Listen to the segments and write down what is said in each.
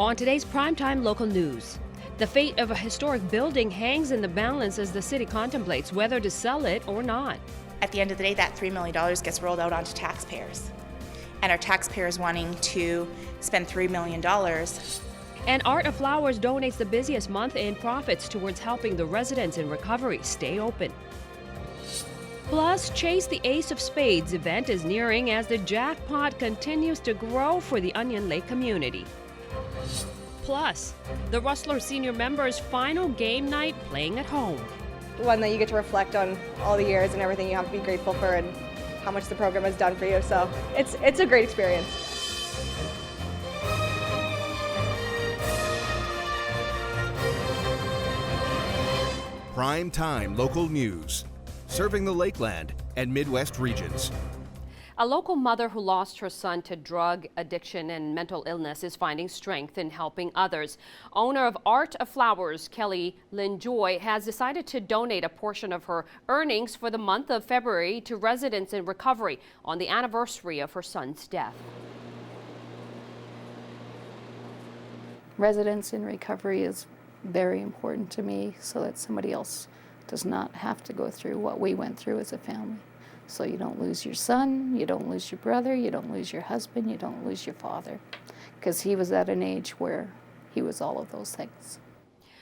On today's primetime local news, the fate of a historic building hangs in the balance as the city contemplates whether to sell it or not. At the end of the day, that $3 million gets rolled out onto taxpayers. And our taxpayers wanting to spend $3 million. And Art of Flowers donates the busiest month in profits towards helping the residents in recovery stay open. Plus, Chase the Ace of Spades event is nearing as the jackpot continues to grow for the Onion Lake community. Plus, the Rustler senior members' final game night playing at home. One that you get to reflect on all the years and everything you have to be grateful for and how much the program has done for you. So it's a great experience. Prime time local news, serving the Lakeland and Midwest regions. A local mother who lost her son to drug addiction and mental illness is finding strength in helping others. Owner of Art of Flowers, Kelly Lynn Joy, has decided to donate a portion of her earnings for the month of February to residents in recovery on the anniversary of her son's death. Residents in recovery is very important to me so that somebody else does not have to go through what we went through as a family. So you don't lose your son, you don't lose your brother, you don't lose your husband, you don't lose your father, because he was at an age where he was all of those things.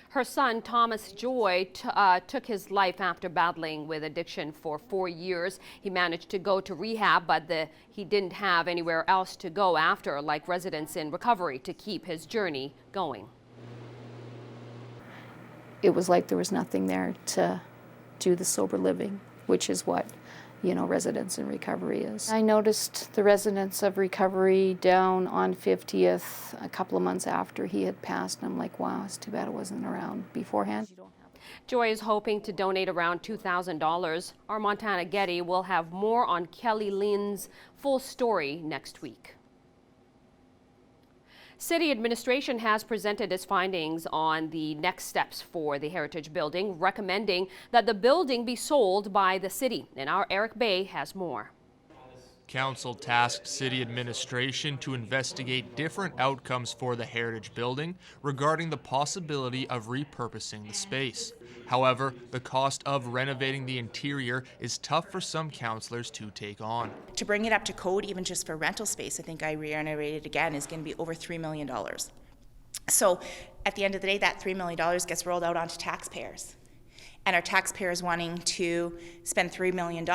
Her son, Thomas Joy, took his life after battling with addiction for 4 years. He managed to go to rehab, but he didn't have anywhere else to go after, like residents in recovery, to keep his journey going. It was like there was nothing there to do the sober living, which is what residents in recovery is. I noticed the residents of recovery down on 50th a couple of months after he had passed, and I'm like, wow, it's too bad it wasn't around beforehand. Joy is hoping to donate around $2,000. Our Montana Getty will have more on Kelly Lynn's full story next week. City administration has presented its findings on the next steps for the Heritage Building, recommending that the building be sold by the city. And our Eric Bay has more. Council tasked city administration to investigate different outcomes for the Heritage Building regarding the possibility of repurposing the space. However, the cost of renovating the interior is tough for some councillors to take on. To bring it up to code, even just for rental space, I think I reiterated again, is going to be over $3 million. So at the end of the day, that $3 million gets rolled out onto taxpayers. And our taxpayers wanting to spend $3 million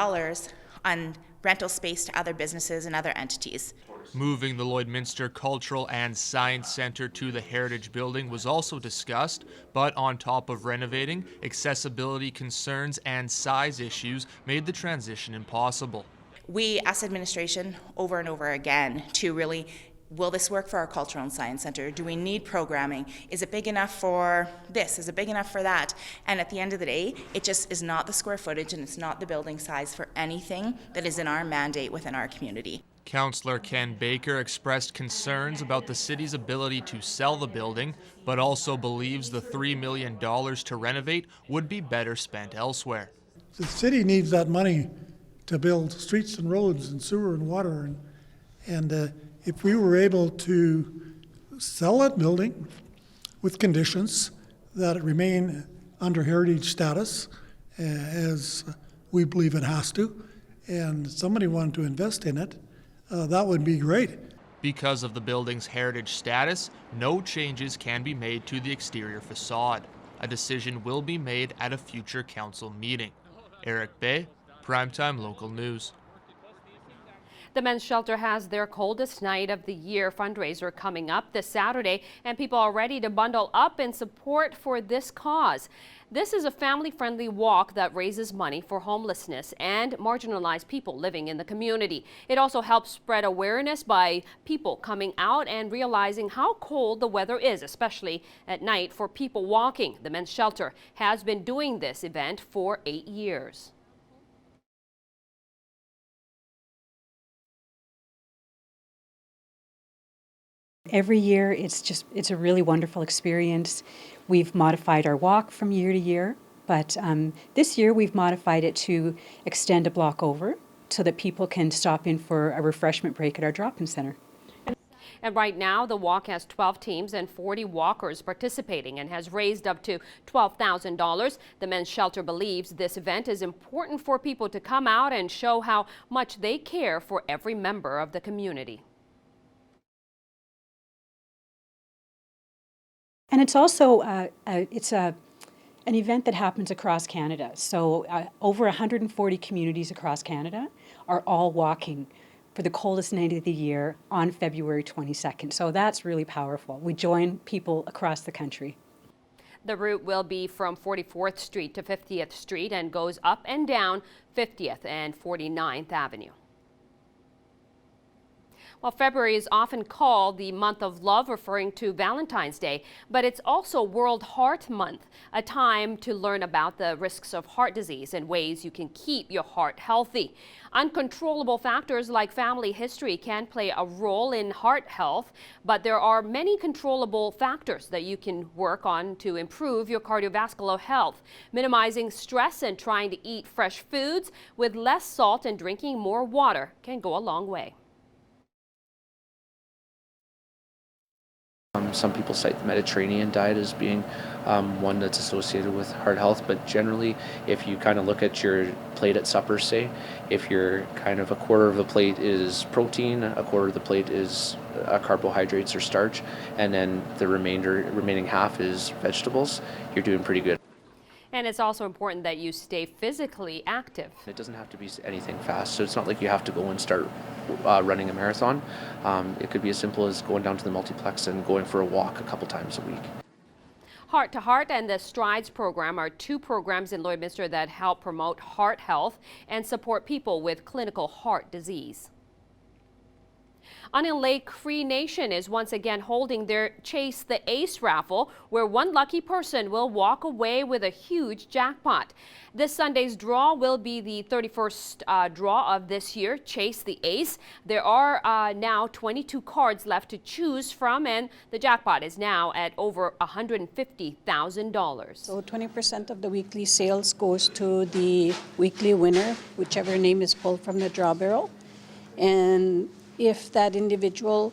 on rental space to other businesses and other entities. Moving the Lloydminster Cultural and Science Centre to the Heritage Building was also discussed, but on top of renovating, accessibility concerns and size issues made the transition impossible. We asked administration over and over again to really, will this work for our Cultural and Science Centre? Do we need programming? Is it big enough for this? Is it big enough for that? And at the end of the day, it just is not the square footage and it's not the building size for anything that is in our mandate within our community. Councillor Ken Baker expressed concerns about the city's ability to sell the building, but also believes the $3 million to renovate would be better spent elsewhere. The city needs that money to build streets and roads and sewer and water. And if we were able to sell that building with conditions that it remain under heritage status, as we believe it has to, and somebody wanted to invest in it, that would be great. Because of the building's heritage status, no changes can be made to the exterior facade. A decision will be made at a future council meeting. Eric Bay, Primetime Local News. The men's shelter has their coldest night of the year fundraiser coming up this Saturday, and people are ready to bundle up in support for this cause. This is a family-friendly walk that raises money for homelessness and marginalized people living in the community. It also helps spread awareness by people coming out and realizing how cold the weather is, especially at night, for people walking. The men's shelter has been doing this event for 8 years. Every year, it's a really wonderful experience. We've modified our walk from year to year, but this year we've modified it to extend a block over so that people can stop in for a refreshment break at our drop-in center. And right now, the walk has 12 teams and 40 walkers participating and has raised up to $12,000. The men's shelter believes this event is important for people to come out and show how much they care for every member of the community. And it's also an event that happens across Canada. So over 140 communities across Canada are all walking for the coldest night of the year on February 22nd. So that's really powerful. We join people across the country. The route will be from 44th Street to 50th Street and goes up and down 50th and 49th Avenue. Well, February is often called the month of love, referring to Valentine's Day, but it's also World Heart Month, a time to learn about the risks of heart disease and ways you can keep your heart healthy. Uncontrollable factors like family history can play a role in heart health, but there are many controllable factors that you can work on to improve your cardiovascular health. Minimizing stress and trying to eat fresh foods with less salt and drinking more water can go a long way. Some people cite the Mediterranean diet as being one that's associated with heart health, but generally, if you kind of look at your plate at supper, say, if you're kind of a quarter of the plate is protein, a quarter of the plate is carbohydrates or starch, and then the remaining half is vegetables, you're doing pretty good. And it's also important that you stay physically active. It doesn't have to be anything fast, so it's not like you have to go and start running a marathon. It could be as simple as going down to the multiplex and going for a walk a couple times a week. Heart to Heart and the Strides program are two programs in Lloydminster that help promote heart health and support people with clinical heart disease. Onion Lake Cree Nation is once again holding their Chase the Ace raffle, where one lucky person will walk away with a huge jackpot. This Sunday's draw will be the 31st draw of this year, Chase the Ace. There are now 22 cards left to choose from, and the jackpot is now at over $150,000. So 20% of the weekly sales goes to the weekly winner, whichever name is pulled from the draw barrel. And if that individual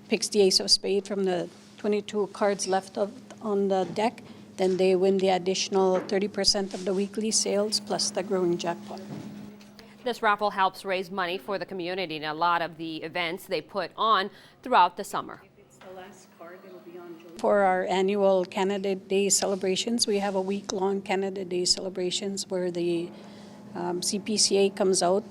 picks the ace of spades from the 22 cards left on the deck, then they win the additional 30% of the weekly sales plus the growing jackpot. This raffle helps raise money for the community in a lot of the events they put on throughout the summer. If it's the last card, it'll be on July. For our annual Canada Day celebrations, we have a week-long Canada Day celebrations where the CPCA comes out.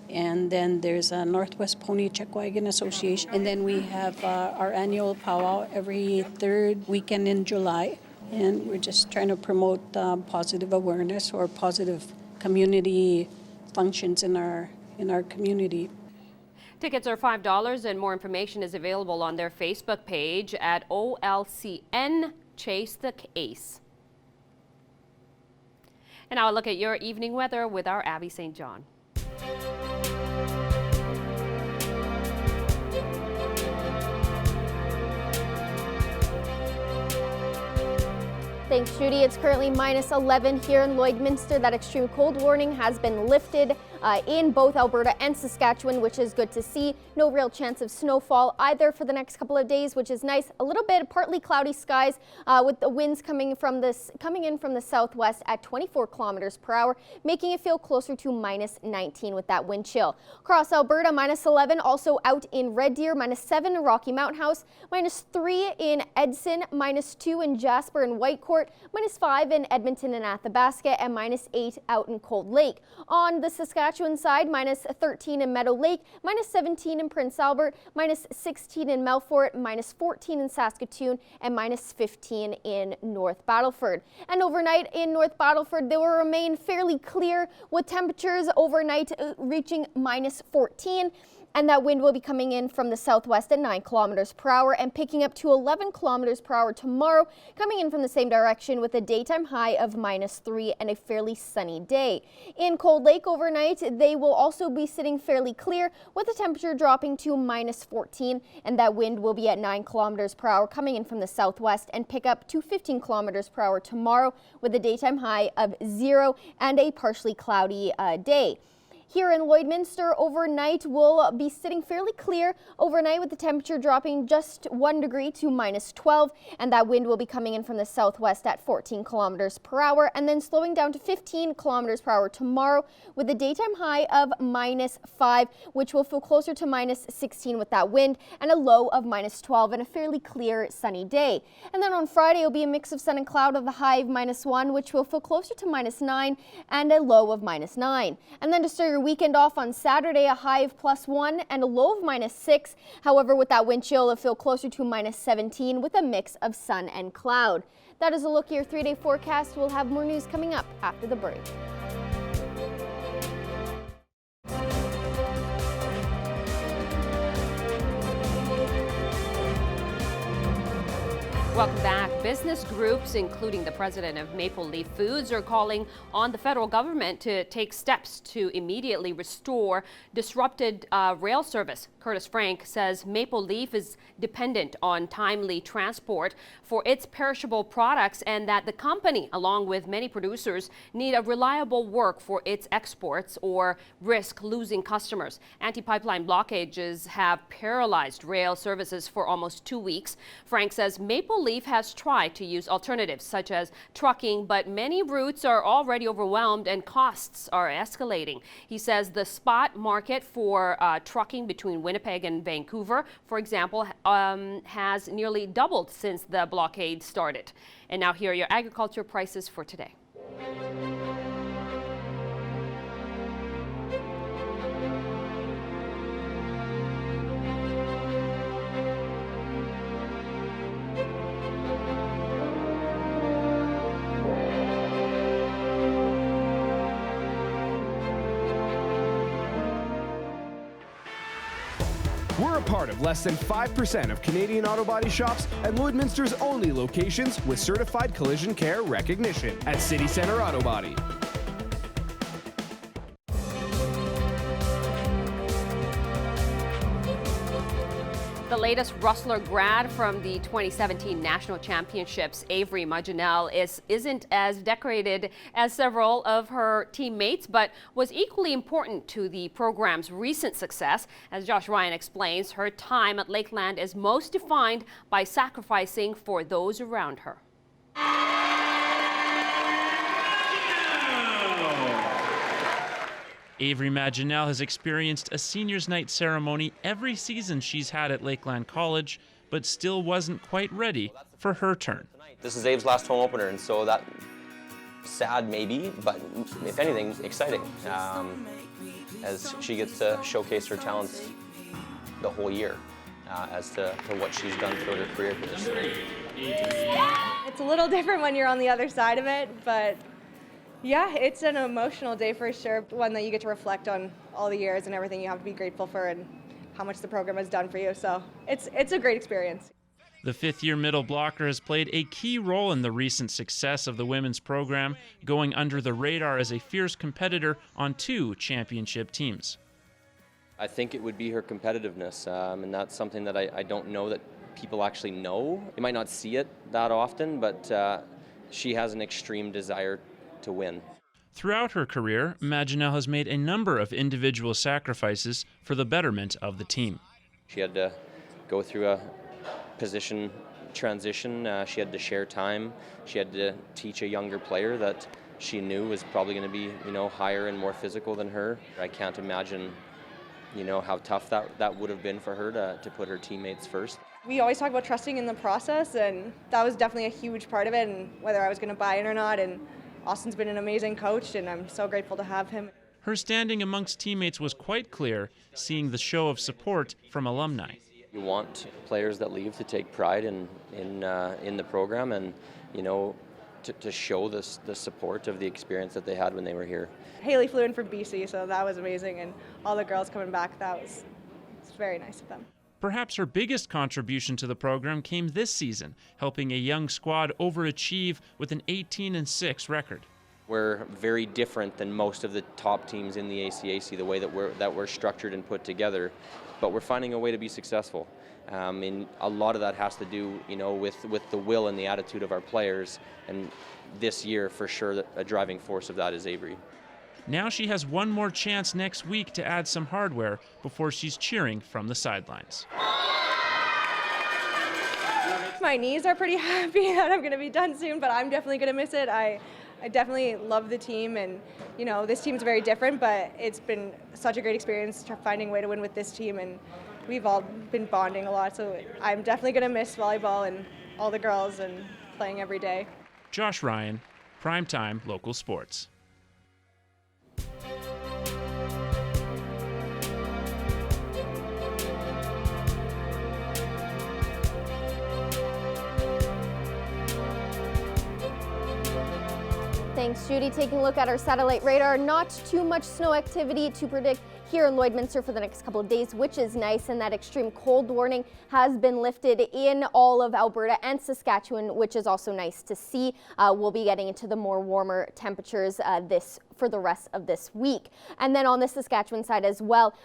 And then there's a Northwest Pony Check Wagon Association. And then we have our annual powwow every third weekend in July. And we're just trying to promote positive awareness or positive community functions in our community. Tickets are $5 and more information is available on their Facebook page at OLCN Chase the Ace. And now a look at your evening weather with our Abby St. John. Thanks, Judy. It's currently -11 here in Lloydminster. That extreme cold warning has been lifted in both Alberta and Saskatchewan, which is good to see. No real chance of snowfall either for the next couple of days, which is nice. A little bit partly cloudy skies with the winds coming in from the southwest at 24 kilometers per hour, making it feel closer to -19 with that wind chill. Across Alberta, -11, also out in Red Deer, -7 in Rocky Mountain House, -3 in Edson, -2 in Jasper and Whitecourt, -5 in Edmonton and Athabasca, and -8 out in Cold Lake. On the Saskatchewan side, -13 in Meadow Lake, -17 in Prince Albert, -16 in Melfort, -14 in Saskatoon, and -15 in North Battleford. And overnight in North Battleford, they will remain fairly clear with temperatures overnight reaching -14. And that wind will be coming in from the southwest at 9 kilometers per hour and picking up to 11 kilometers per hour tomorrow, coming in from the same direction with a daytime high of -3 and a fairly sunny day. In Cold Lake overnight, they will also be sitting fairly clear with the temperature dropping to -14, and that wind will be at 9 kilometers per hour coming in from the southwest and pick up to 15 kilometers per hour tomorrow with a daytime high of 0 and a partially cloudy day. Here in Lloydminster, overnight will be sitting fairly clear overnight with the temperature dropping just 1 degree to -12, and that wind will be coming in from the southwest at 14 kilometers per hour and then slowing down to 15 kilometers per hour tomorrow with a daytime high of -5, which will feel closer to -16 with that wind and a low of -12 and a fairly clear sunny day. And then on Friday, it'll be a mix of sun and cloud of the high of -1, which will feel closer to -9 and a low of -9. And then to start your weekend off on Saturday, a high of +1 and a low of -6. However, with that wind chill, it'll feel closer to -17 with a mix of sun and cloud. That is a look at your 3-day forecast. We'll have more news coming up after the break. Welcome back. Business groups, including the president of Maple Leaf Foods, are calling on the federal government to take steps to immediately restore disrupted rail service. Curtis Frank says Maple Leaf is dependent on timely transport for its perishable products and that the company, along with many producers, need a reliable work for its exports or risk losing customers. Anti-pipeline blockages have paralyzed rail services for almost 2 weeks. Frank says Maple Leaf has tried to use alternatives such as trucking, but many routes are already overwhelmed and costs are escalating. He says the spot market for trucking between Winnipeg and Vancouver, for example, has nearly doubled since the blockade started. And now here are your agriculture prices for today. We're a part of less than 5% of Canadian auto body shops and Lloydminster's only locations with certified collision care recognition at City Centre Auto Body. The latest Rustler grad from the 2017 National Championships, Avery Maginel, isn't as decorated as several of her teammates, but was equally important to the program's recent success. As Josh Ryan explains, her time at Lakeland is most defined by sacrificing for those around her. Avery Maginel has experienced a seniors' night ceremony every season she's had at Lakeland College, but still wasn't quite ready for her turn. This is Abe's last home opener, and so that sad maybe, but if anything, exciting, as she gets to showcase her talents the whole year as to what she's done throughout her career here. It's a little different when you're on the other side of it, but yeah, it's an emotional day for sure, one that you get to reflect on all the years and everything you have to be grateful for and how much the program has done for you. So it's a great experience. The fifth-year middle blocker has played a key role in the recent success of the women's program, going under the radar as a fierce competitor on 2 championship teams. I think it would be her competitiveness, and that's something that I don't know that people actually know. You might not see it that often, but she has an extreme desire to win. Throughout her career, Maginel has made a number of individual sacrifices for the betterment of the team. She had to go through a position transition. She had to share time. She had to teach a younger player that she knew was probably going to be, higher and more physical than her. I can't imagine, how tough that would have been for her to put her teammates first. We always talk about trusting in the process, and that was definitely a huge part of it, and whether I was going to buy in or not. And Austin's been an amazing coach, and I'm so grateful to have him. Her standing amongst teammates was quite clear, seeing the show of support from alumni. You want players that leave to take pride in the program and, to show the support of the experience that they had when they were here. Haley flew in from BC, so that was amazing, and all the girls coming back, it's very nice of them. Perhaps her biggest contribution to the program came this season, helping a young squad overachieve with an 18-6 record. We're very different than most of the top teams in the ACAC, the way that we're structured and put together, but we're finding a way to be successful. And a lot of that has to do, with the will and the attitude of our players, and this year, for sure, a driving force of that is Avery. Now she has one more chance next week to add some hardware before she's cheering from the sidelines. My knees are pretty happy that I'm going to be done soon, but I'm definitely going to miss it. I definitely love the team, and this team's very different, but it's been such a great experience finding a way to win with this team, and we've all been bonding a lot, so I'm definitely going to miss volleyball and all the girls and playing every day. Josh Ryan, Primetime Local Sports. Thanks, Judy. Taking a look at our satellite radar, not too much snow activity to predict here in Lloydminster for the next couple of days, which is nice, and that extreme cold warning has been lifted in all of Alberta and Saskatchewan, which is also nice to see. We'll be getting into the more warmer temperatures for the rest of this week. And then on the Saskatchewan side as well,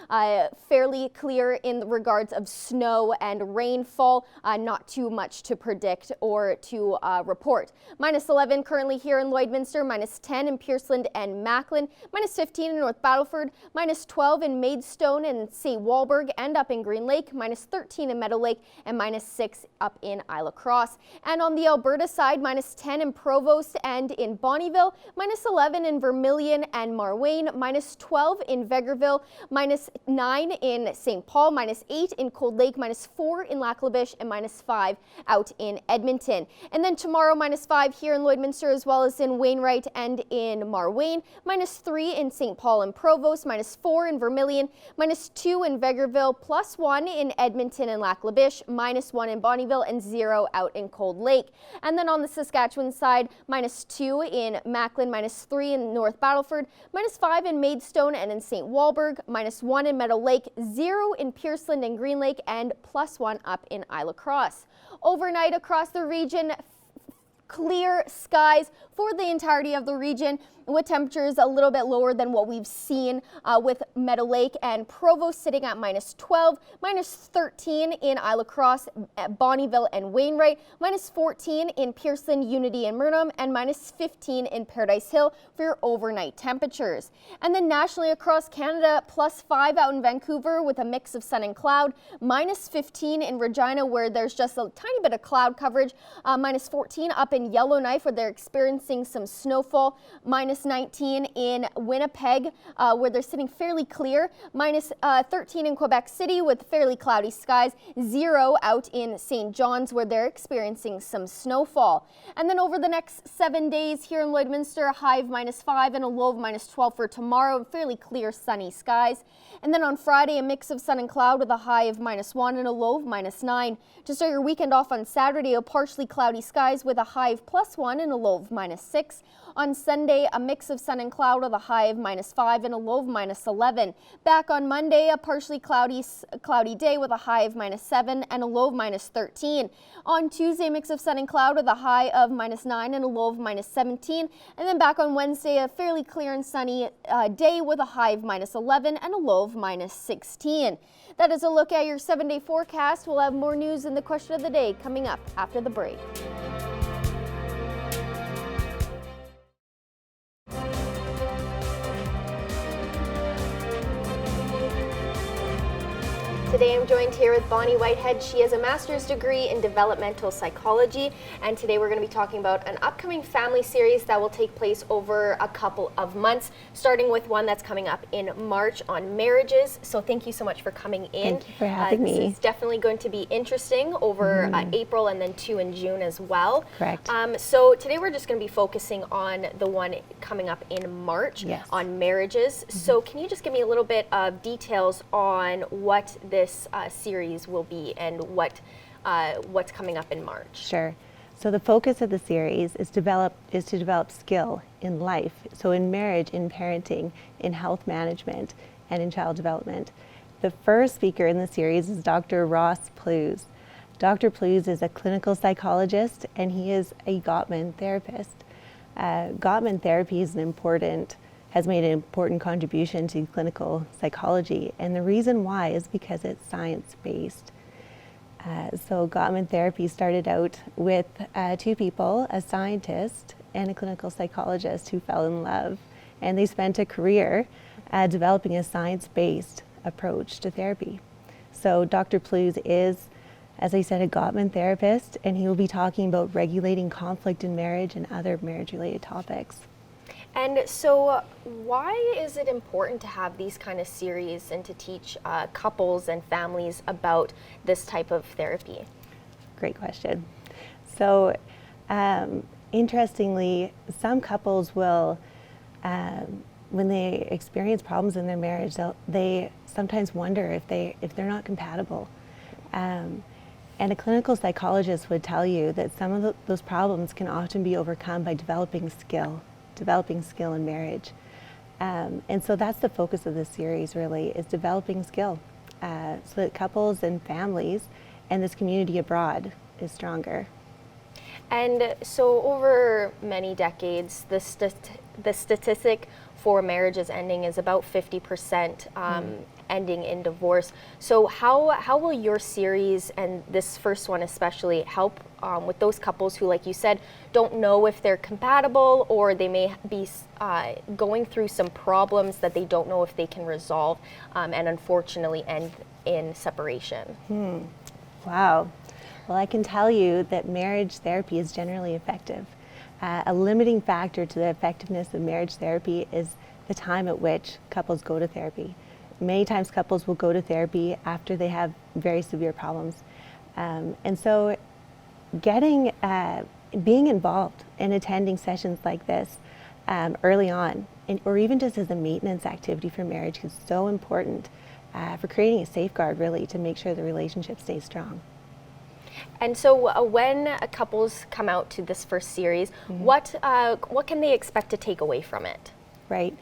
fairly clear in regards of snow and rainfall, not too much to predict or to report. -11 currently here in Lloydminster, -10 in Pearceland and Macklin, -15 in North Battleford, -12 in Maidstone and St. Walburg and up in Green Lake, -13 in Meadow Lake, and -6 up in Isla Cross. And on the Alberta side, -10 in Provost and in Bonnyville, -11 in Vermilion and Marwayne, -12 in Vegreville, -9 in St. Paul, -8 in Cold Lake, -4 in Lac La Biche, and -5 out in Edmonton. And then tomorrow, -5 here in Lloydminster as well as in Wainwright and in Marwayne, -3 in St. Paul and Provost, -4 in Vermilion, -2 in Vegreville, +1 in Edmonton and Lac La Biche, -1 in Bonnyville, and 0 out in Cold Lake. And then on the Saskatchewan side, -2 in Macklin, -3 in North Battleford, -5 in Maidstone and in St. Walburg, -1 in Meadow Lake, 0 in Pearceland and Green Lake, and +1 up in Isla Cross. Overnight across the region, clear skies for the entirety of the region, with temperatures a little bit lower than what we've seen with Meadow Lake and Provost sitting at -12, -13 in Isla Cross, Bonnyville and Wainwright, -14 in Pearceland, Unity and Murnum, and -15 in Paradise Hill for your overnight temperatures. And then nationally across Canada, +5 out in Vancouver with a mix of sun and cloud, -15 in Regina where there's just a tiny bit of cloud coverage, -14 up in Yellowknife where they're experiencing some snowfall, -19 in Winnipeg where they're sitting fairly clear, -13 in Quebec City with fairly cloudy skies, 0 out in St. John's where they're experiencing some snowfall. And then over the next 7 days here in Lloydminster, a high of -5 and a low of -12 for tomorrow, fairly clear sunny skies. And then on Friday, a mix of sun and cloud with a high of -1 and a low of -9. To start your weekend off on Saturday, a partially cloudy skies with a high of +1 and a low of -6. On Sunday, a mix of sun and cloud with a high of -5 and a low of -11. Back on Monday, a partially cloudy day with a high of -7 and a low of -13. On Tuesday, a mix of sun and cloud with a high of -9 and a low of -17. And then back on Wednesday, a fairly clear and sunny day with a high of -11 and a low of -16. That is a look at your 7-day forecast. We'll have more news in the question of the day coming up after the break. Today I'm joined here with Bonnie Whitehead. She has a master's degree in developmental psychology, and today we're going to be talking about an upcoming family series that will take place over a couple of months, starting with one that's coming up in March on marriages. So thank you so much for coming in. Thank you for having me. This is definitely going to be interesting over April and then 2 in June as well. Correct. So today we're just going to be focusing on the one coming up in March on marriages. So can you just give me a little bit of details on what this series will be and what's coming up in March? Sure. So the focus of the series is to develop skill in life. So in marriage, in parenting, in health management, and in child development. The first speaker in the series is Dr. Ross Plews. Dr. Plews is a clinical psychologist and he is a Gottman therapist. Gottman therapy is has made an important contribution to clinical psychology, and the reason why is because it's science-based. So Gottman therapy started out with 2 people, a scientist and a clinical psychologist who fell in love, and they spent a career developing a science-based approach to therapy. So Dr. Plews is, as I said, a Gottman therapist, and he will be talking about regulating conflict in marriage and other marriage-related topics. And so why is it important to have these kind of series and to teach couples and families about this type of therapy? Great question. So interestingly, some couples will, when they experience problems in their marriage, they sometimes wonder if they're not compatible. And a clinical psychologist would tell you that some of those problems can often be overcome by developing skill in marriage. And so that's the focus of this series, really, is developing skill so that couples and families and this community abroad is stronger. And so over many decades, the statistic for marriages ending is about 50% ending in divorce. So how will your series, and this first one especially, help with those couples who, like you said, don't know if they're compatible, or they may be going through some problems that they don't know if they can resolve, and unfortunately end in separation? Wow. Well, I can tell you that marriage therapy is generally effective. A limiting factor to the effectiveness of marriage therapy is the time at which couples go to therapy. Many times couples will go to therapy after they have very severe problems. And so being involved in attending sessions like this early on, or even just as a maintenance activity for marriage, is so important for creating a safeguard, really, to make sure the relationship stays strong. And so when couples come out to this first series, what can they expect to take away from it? Right.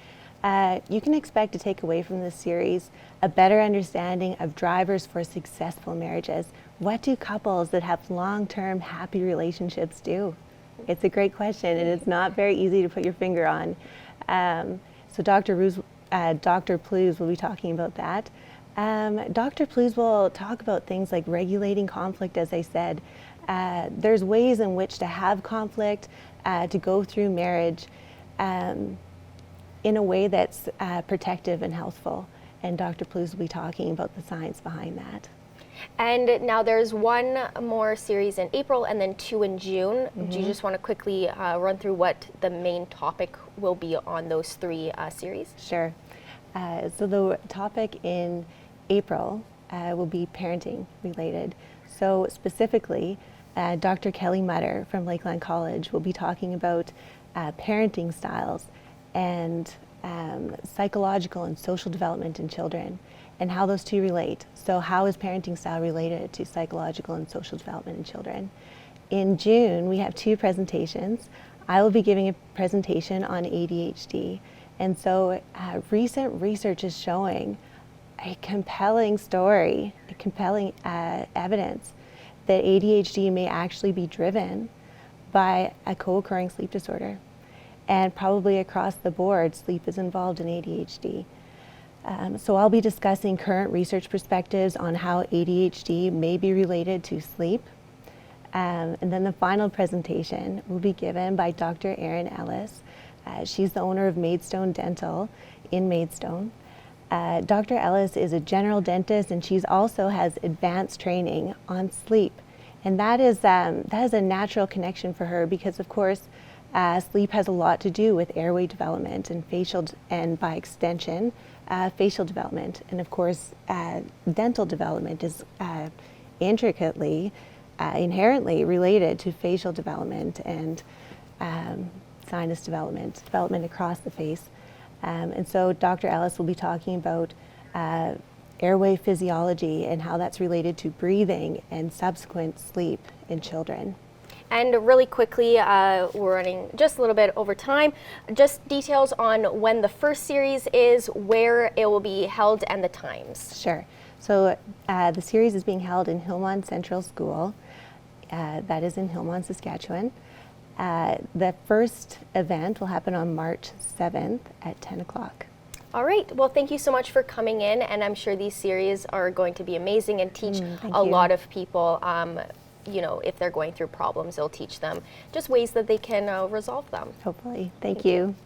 You can expect to take away from this series a better understanding of drivers for successful marriages. What do couples that have long-term happy relationships do? It's a great question, and it's not very easy to put your finger on. So Dr. Plews will be talking about that. Dr. Plews will talk about things like regulating conflict, as I said. There's ways in which to have conflict, to go through marriage in a way that's protective and healthful. And Dr. Plews will be talking about the science behind that. And now there's one more series in April and then 2 in June. Do you just want to quickly run through what the main topic will be on those 3 series? Sure. So the topic in April will be parenting related. So specifically, Dr. Kelly Mutter from Lakeland College will be talking about parenting styles and psychological and social development in children, and how those two relate. So how is parenting style related to psychological and social development in children? In June, we have 2 presentations. I will be giving a presentation on ADHD. And so recent research is showing a compelling story, a compelling evidence that ADHD may actually be driven by a co-occurring sleep disorder. And probably across the board, sleep is involved in ADHD. So I'll be discussing current research perspectives on how ADHD may be related to sleep. And then the final presentation will be given by Dr. Erin Ellis. She's the owner of Maidstone Dental in Maidstone. Dr. Ellis is a general dentist, and she also has advanced training on sleep. And that is a natural connection for her because, of course, sleep has a lot to do with airway development and and by extension, facial development. And of course, dental development is intricately, inherently related to facial development and sinus development across the face. And so Dr. Ellis will be talking about airway physiology and how that's related to breathing and subsequent sleep in children. And really quickly, we're running just a little bit over time. Just details on when the first series is, where it will be held, and the times. Sure. So the series is being held in Hillmont Central School. That is in Hillmont, Saskatchewan. The first event will happen on March 7th at 10 o'clock. All right. Well, thank you so much for coming in, and I'm sure these series are going to be amazing and teach a lot of people, you know, if they're going through problems, they'll teach them just ways that they can resolve them. Hopefully. Thank you.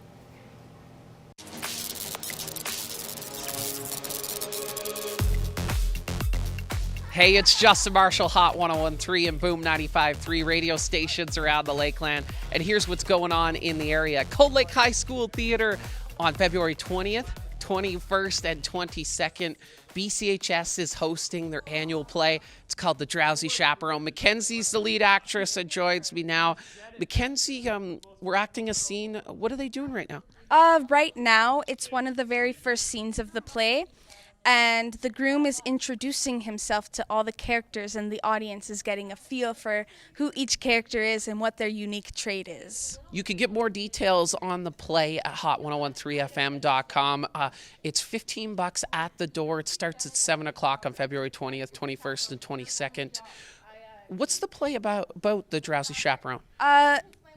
Hey, it's Justin Marshall, Hot 101.3 and Boom 95.3 radio stations around the Lakeland. And here's what's going on in the area. Cold Lake High School Theater on February 20th, 21st, and 22nd. BCHS is hosting their annual play. It's called The Drowsy Chaperone. Mackenzie's the lead actress and joins me now. Mackenzie, we're acting a scene. What are they doing right now? Right now, it's one of the very first scenes of the play. And the groom is introducing himself to all the characters, and the audience is getting a feel for who each character is and what their unique trait is. You can get more details on the play at hot1013fm.com. It's $15 at the door. It starts at 7 o'clock on February 20th, 21st, and 22nd. What's the play about The Drowsy Chaperone?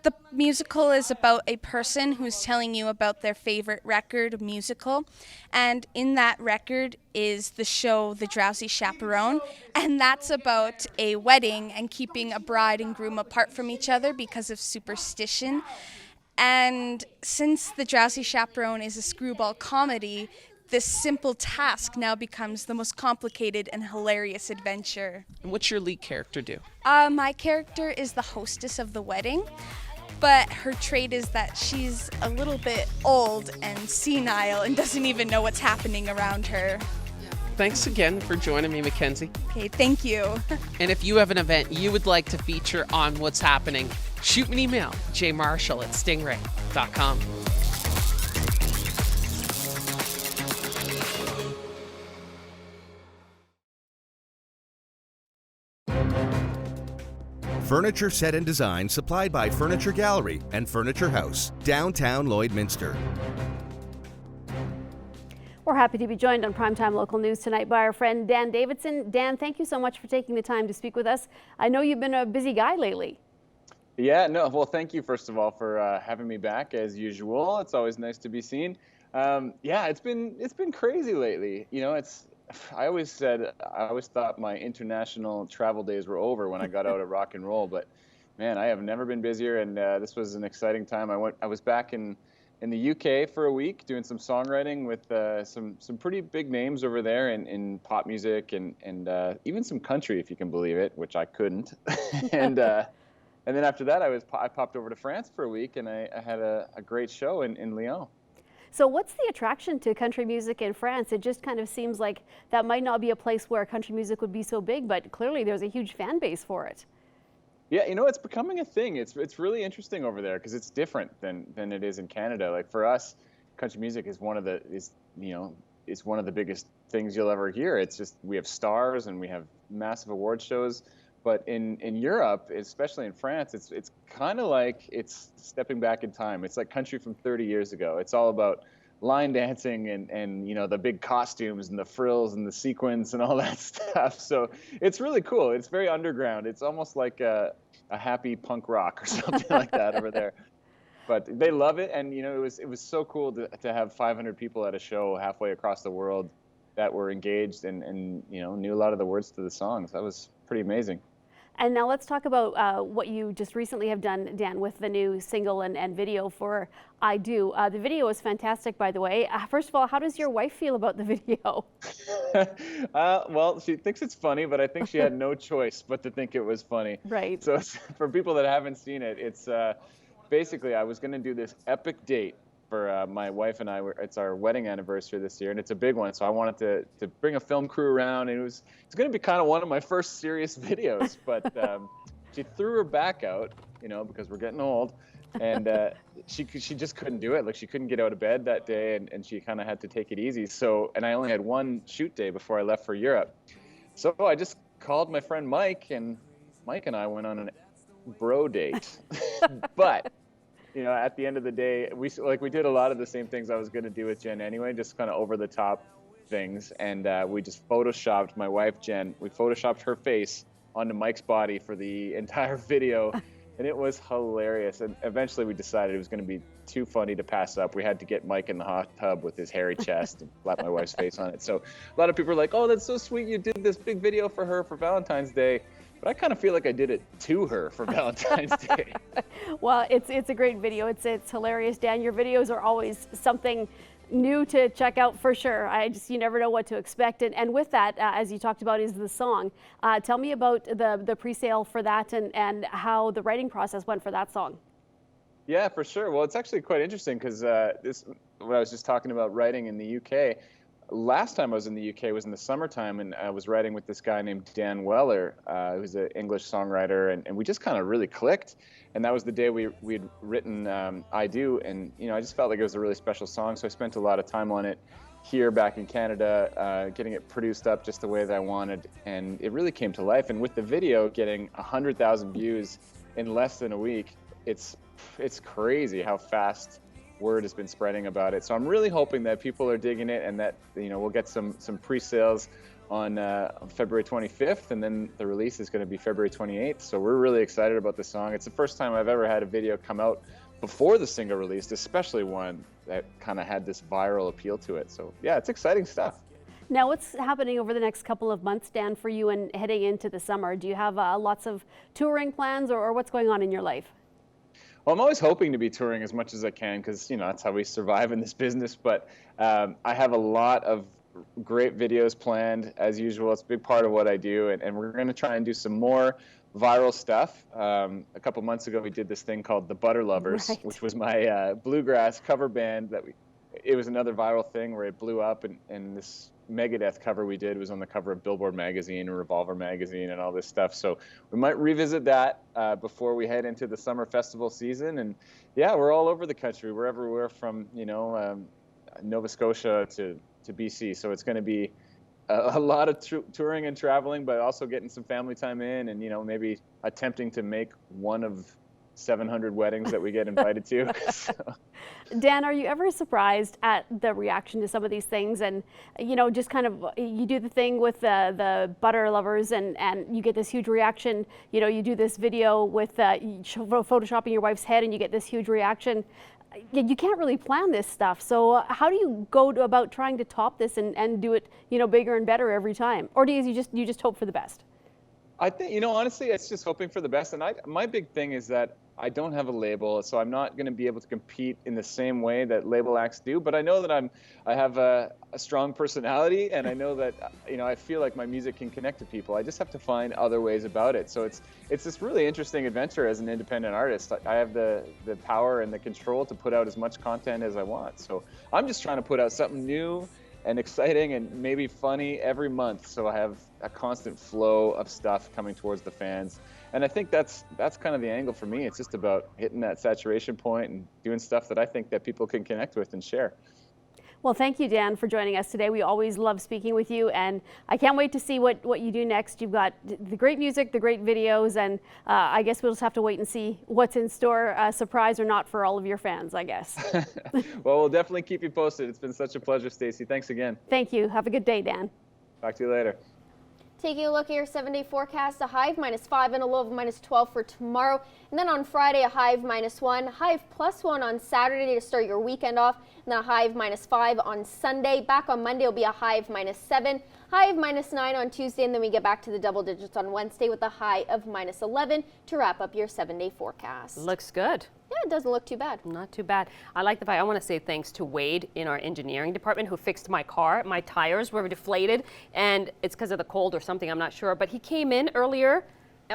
The musical is about a person who's telling you about their favorite record musical, and in that record is the show The Drowsy Chaperone, and that's about a wedding and keeping a bride and groom apart from each other because of superstition. And since The Drowsy Chaperone is a screwball comedy, this simple task now becomes the most complicated and hilarious adventure. And what's your lead character do? My character is the hostess of the wedding. But her trait is that she's a little bit old and senile and doesn't even know what's happening around her. Thanks again for joining me, Mackenzie. Okay, thank you. And if you have an event you would like to feature on What's Happening, shoot me an email, jmarshall@stingray.com. Furniture set and design supplied by Furniture Gallery and Furniture House, downtown Lloydminster. We're happy to be joined on Primetime Local News tonight by our friend Dan Davidson. Dan, thank you so much for taking the time to speak with us. I know you've been a busy guy lately. Yeah, no, well, thank you, first of all, for having me back, as usual. It's always nice to be seen. Yeah, it's been crazy lately. You know, I always thought my international travel days were over when I got out of rock and roll, but man, I have never been busier, and this was an exciting time. I was back in the UK for a week doing some songwriting with some pretty big names over there in pop music and even some country, if you can believe it, which I couldn't. And then after that, I popped over to France for a week, and I had a great show in Lyon. So what's the attraction to country music in France? It just kind of seems like that might not be a place where country music would be so big, but clearly there's a huge fan base for it. Yeah, you know, it's becoming a thing. It's really interesting over there because it's different than it is in Canada. Like for us, country music is one of the biggest things you'll ever hear. It's just we have stars and we have massive award shows. But in Europe, especially in France, it's kind of like it's stepping back in time. It's like country from 30 years ago. It's all about line dancing and you know, the big costumes and the frills and the sequins and all that stuff. So it's really cool. It's very underground. It's almost like a happy punk rock or something like that over there. But they love it, and you know, it was so cool to have 500 people at a show halfway across the world that were engaged and you know, knew a lot of the words to the songs. That was pretty amazing. And now let's talk about what you just recently have done, Dan, with the new single and video for I Do. The video is fantastic, by the way. First of all, how does your wife feel about the video? Well, she thinks it's funny, but I think she had no choice but to think it was funny. Right. So for people that haven't seen it, it's basically I was going to do this epic date for my wife and I. It's our wedding anniversary this year, and it's a big one. So I wanted to bring a film crew around, and it's going to be kind of one of my first serious videos. But she threw her back out, you know, because we're getting old, and she just couldn't do it. Like she couldn't get out of bed that day, and she kind of had to take it easy. So, and I only had one shoot day before I left for Europe. So I just called my friend Mike, and Mike and I went on a bro date, but. You know, at the end of the day, we did a lot of the same things I was going to do with Jen anyway, just kind of over the top things. And we just photoshopped my wife, Jen. We photoshopped her face onto Mike's body for the entire video. And it was hilarious. And eventually we decided it was going to be too funny to pass up. We had to get Mike in the hot tub with his hairy chest and slap my wife's face on it. So a lot of people are like, oh, that's so sweet. You did this big video for her for Valentine's Day. But I kind of feel like I did it to her for Valentine's Day. Well, it's a great video. It's hilarious, Dan. Your videos are always something new to check out for sure. You never know what to expect. And with that, as you talked about, is the song. Tell me about the pre-sale for that and how the writing process went for that song. Yeah, for sure. Well, it's actually quite interesting because what I was just talking about writing in the UK. Last time I was in the UK was in the summertime, and I was writing with this guy named Dan Weller, who's an English songwriter, and we just kind of really clicked. And that was the day we'd written I Do, and I just felt like it was a really special song, so I spent a lot of time on it here back in Canada, getting it produced up just the way that I wanted, and it really came to life. And with the video getting 100,000 views in less than a week, it's crazy how fast word has been spreading about it. So I'm really hoping that people are digging it, and that we'll get some pre-sales on February 25th, and then the release is going to be February 28th. So we're really excited about the song. It's the first time I've ever had a video come out before the single released, especially one that kind of had this viral appeal to it. So yeah, it's exciting stuff. Now, what's happening over the next couple of months, Dan, for you and heading into the summer? Do you have lots of touring plans, or what's going on in your life? Well, I'm always hoping to be touring as much as I can because, that's how we survive in this business. But I have a lot of great videos planned, as usual. It's a big part of what I do. And we're going to try and do some more viral stuff. A couple months ago, we did this thing called the Butter Lovers, which was my bluegrass cover band. It was another viral thing where it blew up. And this Megadeth cover we did was on the cover of Billboard magazine and Revolver magazine and all this stuff. So we might revisit that before we head into the summer festival season. And yeah, we're all over the country. We're everywhere from Nova Scotia to BC. So it's going to be a lot of touring and traveling, but also getting some family time in, and maybe attempting to make one of 700 weddings that we get invited to. So. Dan, are you ever surprised at the reaction to some of these things? And, just kind of, you do the thing with the Butter Lovers and you get this huge reaction. You do this video with photoshopping your wife's head and you get this huge reaction. You can't really plan this stuff. So how do you go about trying to top this and do it, bigger and better every time? Or do you just hope for the best? I think, honestly, it's just hoping for the best. And my big thing is that I don't have a label, so I'm not going to be able to compete in the same way that label acts do. But I know that I have a strong personality, and I know that I feel like my music can connect to people. I just have to find other ways about it. So it's this really interesting adventure as an independent artist. I have the power and the control to put out as much content as I want. So I'm just trying to put out something new and exciting and maybe funny every month, so I have a constant flow of stuff coming towards the fans. And I think that's kind of the angle for me. It's just about hitting that saturation point and doing stuff that I think that people can connect with and share. Well, thank you, Dan, for joining us today. We always love speaking with you, and I can't wait to see what you do next. You've got the great music, the great videos, and I guess we'll just have to wait and see what's in store, surprise or not, for all of your fans, I guess. Well, we'll definitely keep you posted. It's been such a pleasure, Stacey. Thanks again. Thank you. Have a good day, Dan. Talk to you later. Taking a look at your 7-day forecast, a high of -5 and a low of -12 for tomorrow. And then on Friday, a high of -1, high of +1 on Saturday to start your weekend off. And then a high of -5 on Sunday. Back on Monday will be a high of -7, high of -9 on Tuesday. And then we get back to the double digits on Wednesday with a high of -11 to wrap up your 7-day forecast. Looks good. Yeah, it doesn't look too bad. Not too bad. I like the fact, I want to say thanks to Wade in our engineering department who fixed my car. My tires were deflated, and it's because of the cold or something, I'm not sure. But he came in earlier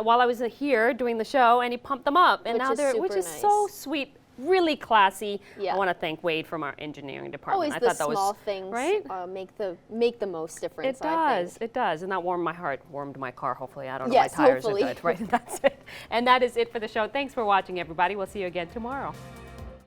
while I was here doing the show, and he pumped them up. And which is so sweet. Really classy. Yeah. I want to thank Wade from our engineering department. Always I the thought that small was, things right? make the most difference. It does. It does. And that warmed my heart, warmed my car. Hopefully, I don't know. Yes, my tires hopefully. are good. Right. That's it. And that is it for the show. Thanks for watching, everybody. We'll see you again tomorrow.